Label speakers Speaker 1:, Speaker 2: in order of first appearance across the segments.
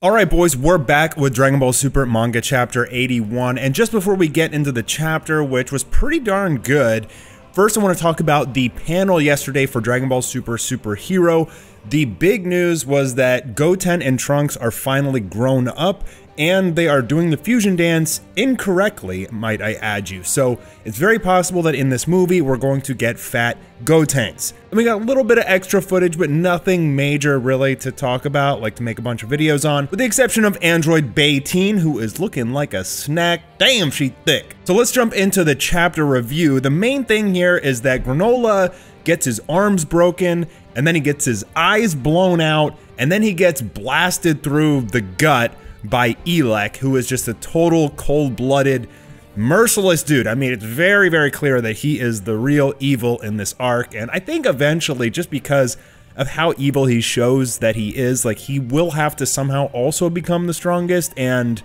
Speaker 1: Alright boys, we're back with Dragon Ball Super Manga Chapter 81, and just before we get into the chapter, which was pretty darn good, first I want to talk about the panel yesterday for Dragon Ball Super Super Hero. The big news was that Goten and Trunks are finally grown up, and they are doing the fusion dance incorrectly, might I add you. So it's very possible that in this movie we're going to get fat Gotenks. And we got a little bit of extra footage, but nothing major really to talk about, like to make a bunch of videos on, with the exception of Android Bayteen, who is looking like a snack. Damn, she thick. So let's jump into the chapter review. The main thing here is that Granola gets his arms broken, and then he gets his eyes blown out, and then he gets blasted through the gut by Elec, who is just a total cold-blooded, merciless dude. I mean, it's very, very clear that he is the real evil in this arc, and I think eventually, just because of how evil he shows that he is, like, he will have to somehow also become the strongest and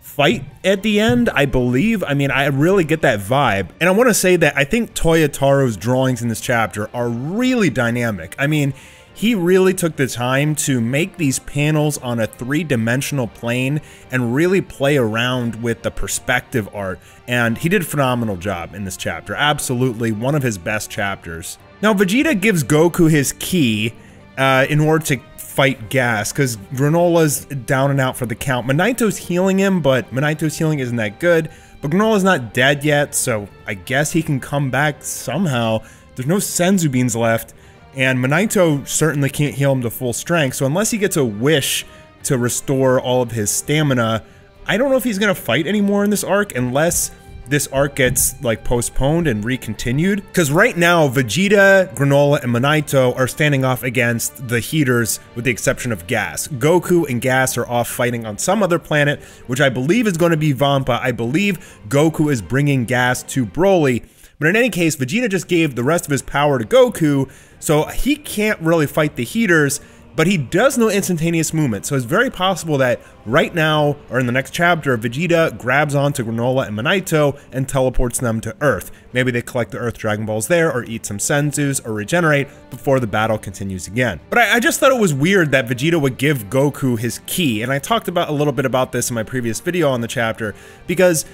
Speaker 1: fight at the end, I believe. I mean, I really get that vibe. And I want to say that I think Toyotaro's drawings in this chapter are really dynamic. I mean, he really took the time to make these panels on a three-dimensional plane and really play around with the perspective art, and he did a phenomenal job in this chapter. Absolutely one of his best chapters. Now, Vegeta gives Goku his ki in order to fight Gas, because Granola's down and out for the count. Minaito's healing him, but Minaito's healing isn't that good. But Granola's not dead yet, so I guess he can come back somehow. There's no Senzu beans left. And Minaito certainly can't heal him to full strength, so unless he gets a wish to restore all of his stamina, I don't know if he's gonna fight anymore in this arc unless this arc gets like postponed and recontinued. Because right now, Vegeta, Granola, and Minaito are standing off against the Heaters with the exception of Gas. Goku and Gas are off fighting on some other planet, which I believe is going to be Vampa. I believe Goku is bringing Gas to Broly. But in any case, Vegeta just gave the rest of his power to Goku, so he can't really fight the Heaters, but he does know instantaneous movement, so it's very possible that right now, or in the next chapter, Vegeta grabs onto Granola and Minaito and teleports them to Earth. Maybe they collect the Earth Dragon Balls there, or eat some Senzus, or regenerate before the battle continues again. But I just thought it was weird that Vegeta would give Goku his ki, and I talked about a little bit about this in my previous video on the chapter, because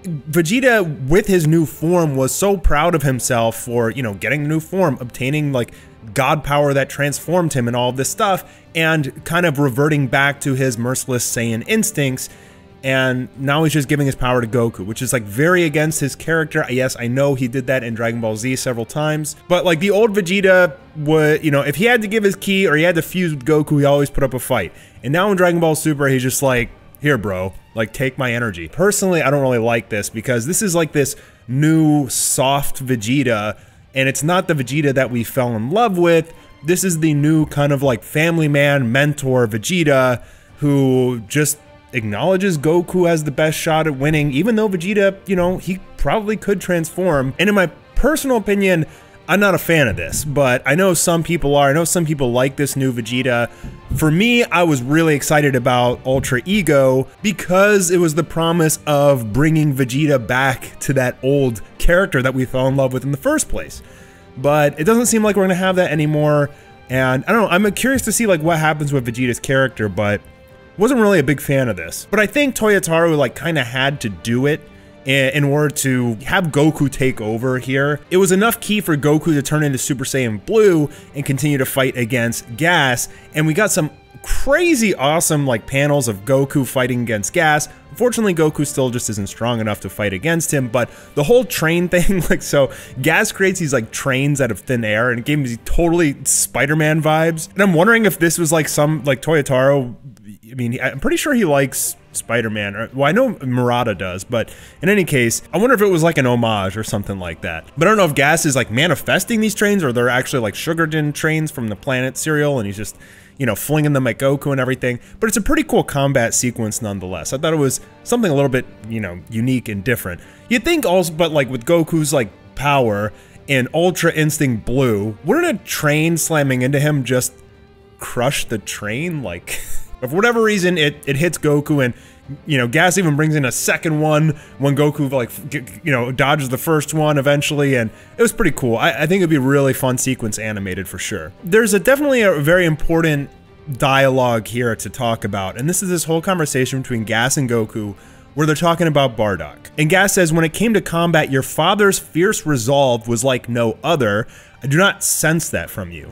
Speaker 1: Vegeta, with his new form, was so proud of himself for, you know, getting a new form, obtaining, like, god power that transformed him and all of this stuff, and kind of reverting back to his merciless Saiyan instincts, and now he's just giving his power to Goku, which is, like, very against his character. Yes, I know he did that in Dragon Ball Z several times, but, like, the old Vegeta would, you know, if he had to give his ki or he had to fuse with Goku, he always put up a fight. And now in Dragon Ball Super, he's just like, here, bro, like, take my energy. Personally, I don't really like this, because this is like this new soft Vegeta, and it's not the Vegeta that we fell in love with. This is the new kind of like family man, mentor Vegeta, who just acknowledges Goku has the best shot at winning, even though Vegeta, you know, he probably could transform. And in my personal opinion, I'm not a fan of this, but I know some people are. I know some people like this new Vegeta. For me, I was really excited about Ultra Ego because it was the promise of bringing Vegeta back to that old character that we fell in love with in the first place. But it doesn't seem like we're gonna have that anymore, and I don't know, I'm curious to see like what happens with Vegeta's character, but wasn't really a big fan of this. But I think Toyotaru like kind of had to do it in order to have Goku take over here. It was enough ki for Goku to turn into Super Saiyan Blue and continue to fight against Gas, and we got some crazy awesome like panels of Goku fighting against Gas. Unfortunately, Goku still just isn't strong enough to fight against him, but the whole train thing, like, so Gas creates these like trains out of thin air, and it gave me these totally Spider-Man vibes. And I'm wondering if this was like some, like, Toyotaro, I mean, I'm pretty sure he likes Spider-Man, or, well, I know Murata does, but in any case, I wonder if it was like an homage or something like that. But I don't know if Gas is like manifesting these trains, or they're actually like Sugarden trains from the planet cereal, and he's just, you know, flinging them at Goku and everything. But it's a pretty cool combat sequence nonetheless. I thought it was something a little bit, you know, unique and different. You'd think also, but like with Goku's like power in Ultra Instinct Blue, wouldn't a train slamming into him just crush the train? Like, for whatever reason, it hits Goku, and, you know, Gas even brings in a second one when Goku, like, you know, dodges the first one eventually, and it was pretty cool. I think it'd be a really fun sequence animated for sure. There's definitely a very important dialogue here to talk about, and this is this whole conversation between Gas and Goku where they're talking about Bardock. And Gas says, when it came to combat, your father's fierce resolve was like no other. I do not sense that from you.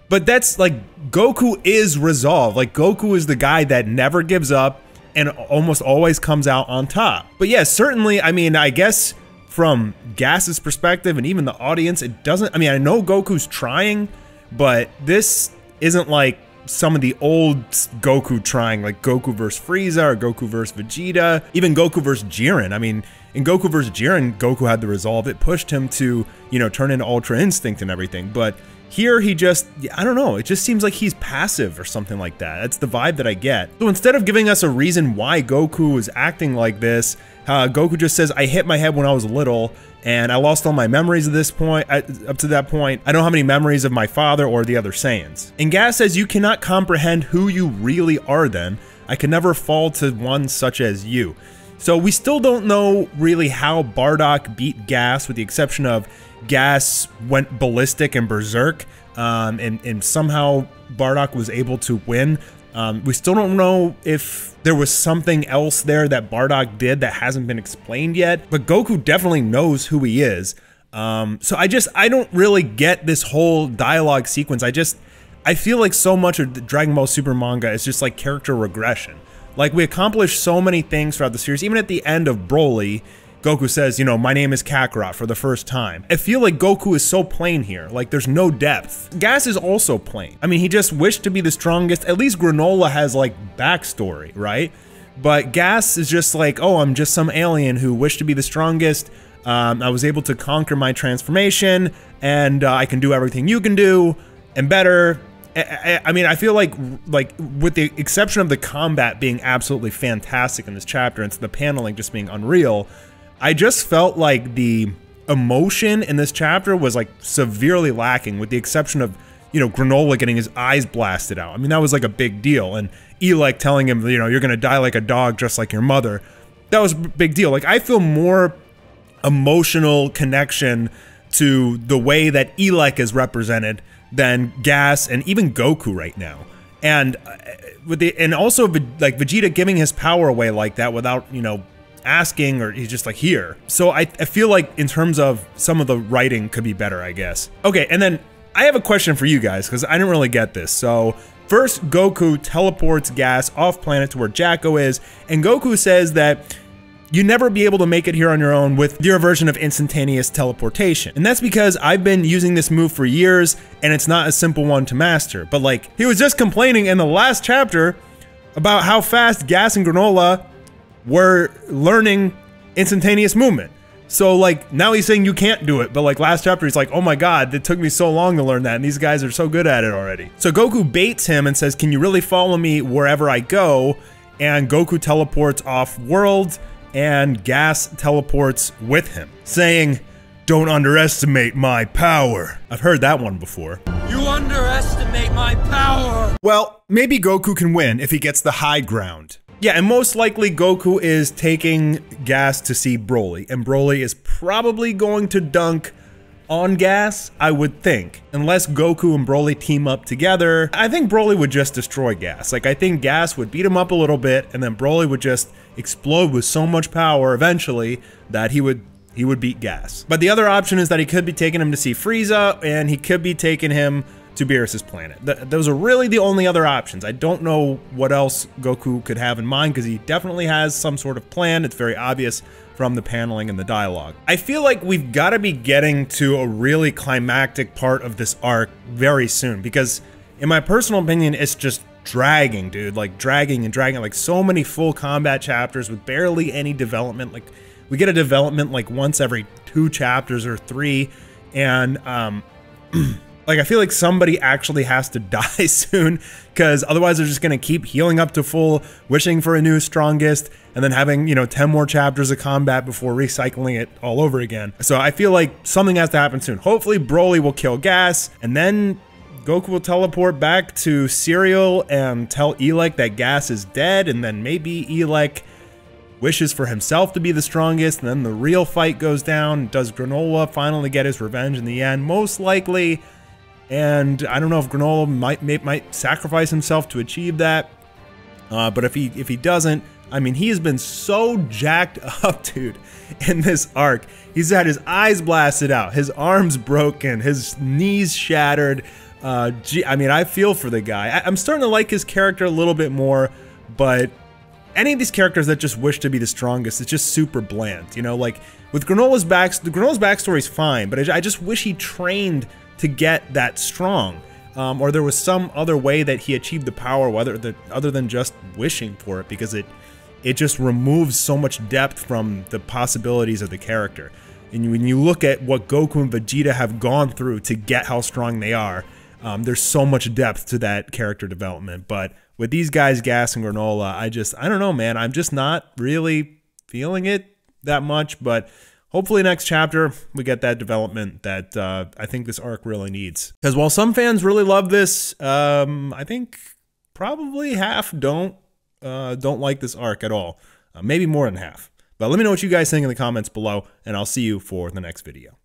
Speaker 1: But that's like, Goku is resolve. Like, Goku is the guy that never gives up and almost always comes out on top. But yeah, certainly, I mean, I guess from Gas's perspective and even the audience, it doesn't, I mean, I know Goku's trying, but this isn't like some of the old Goku trying, like Goku vs Frieza or Goku vs Vegeta, even Goku vs Jiren. I mean, in Goku vs Jiren, Goku had the resolve. It pushed him to, you know, turn into Ultra Instinct and everything. But here he just, I don't know, it just seems like he's passive or something like that. That's the vibe that I get. So instead of giving us a reason why Goku is acting like this, Goku just says, I hit my head when I was little, and I lost all my memories at this point. Up to that point, I don't have any memories of my father or the other Saiyans. And Gas says, you cannot comprehend who you really are then. I could never fall to one such as you. So we still don't know really how Bardock beat Gas, with the exception of Gas went ballistic and berserk, and somehow Bardock was able to win. We still don't know if there was something else there that Bardock did that hasn't been explained yet, but Goku definitely knows who he is. So I don't really get this whole dialogue sequence. I feel like so much of the Dragon Ball Super manga is just like character regression. Like, we accomplished so many things throughout the series. Even at the end of Broly, Goku says, you know, my name is Kakarot for the first time. I feel like Goku is so plain here. Like, there's no depth. Gas is also plain. I mean, he just wished to be the strongest. At least Granola has, like, backstory, right? But Gas is just like, oh, I'm just some alien who wished to be the strongest. I was able to conquer my transformation, and I can do everything you can do, and better. I mean, I feel like with the exception of the combat being absolutely fantastic in this chapter, and the paneling just being unreal, I just felt like the emotion in this chapter was like severely lacking, with the exception of, you know, Granola getting his eyes blasted out. I mean, that was like a big deal, and Elec telling him, you know, you're gonna die like a dog just like your mother. That was a big deal. Like, I feel more emotional connection to the way that Elec is represented than Gas and even Goku right now. And also like Vegeta giving his power away like that without, you know, asking, or he's just like, here. So I feel like in terms of some of the writing could be better, I guess. Okay, and then I have a question for you guys, because I didn't really get this. So first, Goku teleports Gas off planet to where Jacko is, and Goku says that you never be able to make it here on your own with your version of instantaneous teleportation. And that's because I've been using this move for years, and it's not a simple one to master. But like, he was just complaining in the last chapter about how fast Gas and Granola were learning instantaneous movement. So like, now he's saying you can't do it, but like last chapter he's like, oh my god, it took me so long to learn that, and these guys are so good at it already. So Goku baits him and says, can you really follow me wherever I go? And Goku teleports off world, and Gas teleports with him, saying, don't underestimate my power. I've heard that one before.
Speaker 2: You underestimate my power!
Speaker 1: Well, maybe Goku can win if he gets the high ground. Yeah, and most likely Goku is taking Gas to see Broly, and Broly is probably going to dunk on Gas, I would think. Unless Goku and Broly team up together, I think Broly would just destroy Gas. Like, I think Gas would beat him up a little bit, and then Broly would just explode with so much power eventually that he would beat Gas. But the other option is that he could be taking him to see Frieza, and he could be taking him to Beerus's planet. Those are really the only other options. I don't know what else Goku could have in mind, because he definitely has some sort of plan. It's very obvious from the paneling and the dialogue. I feel like we've got to be getting to a really climactic part of this arc very soon, because in my personal opinion, it's just dragging, dude. Like, dragging and dragging. Like, so many full combat chapters with barely any development. Like, we get a development like once every 2 chapters or 3, and like, I feel like somebody actually has to die soon, because otherwise they're just gonna keep healing up to full, wishing for a new strongest, and then having, you know, 10 more chapters of combat before recycling it all over again. So I feel like something has to happen soon. Hopefully Broly will kill Gas, and then Goku will teleport back to Cereal and tell Elec that Gas is dead, and then maybe Elec wishes for himself to be the strongest, and then the real fight goes down. Does Granola finally get his revenge in the end? Most likely And I don't know if Granola might sacrifice himself to achieve that. But if he doesn't, I mean, he has been so jacked up, dude, in this arc. He's had his eyes blasted out, his arms broken, his knees shattered. Gee, I mean, I feel for the guy. I'm starting to like his character a little bit more, but any of these characters that just wish to be the strongest, it's just super bland. You know, like with Granola's backstory is fine, but I just wish he trained to get that strong. Or there was some other way that he achieved the power, other than just wishing for it, because it just removes so much depth from the possibilities of the character. And when you look at what Goku and Vegeta have gone through to get how strong they are, there's so much depth to that character development. But with these guys, Gas and Granola, I don't know, man. I'm just not really feeling it that much, but hopefully next chapter we get that development that I think this arc really needs. Because while some fans really love this, I think probably half don't like this arc at all. Maybe more than half. But let me know what you guys think in the comments below, and I'll see you for the next video.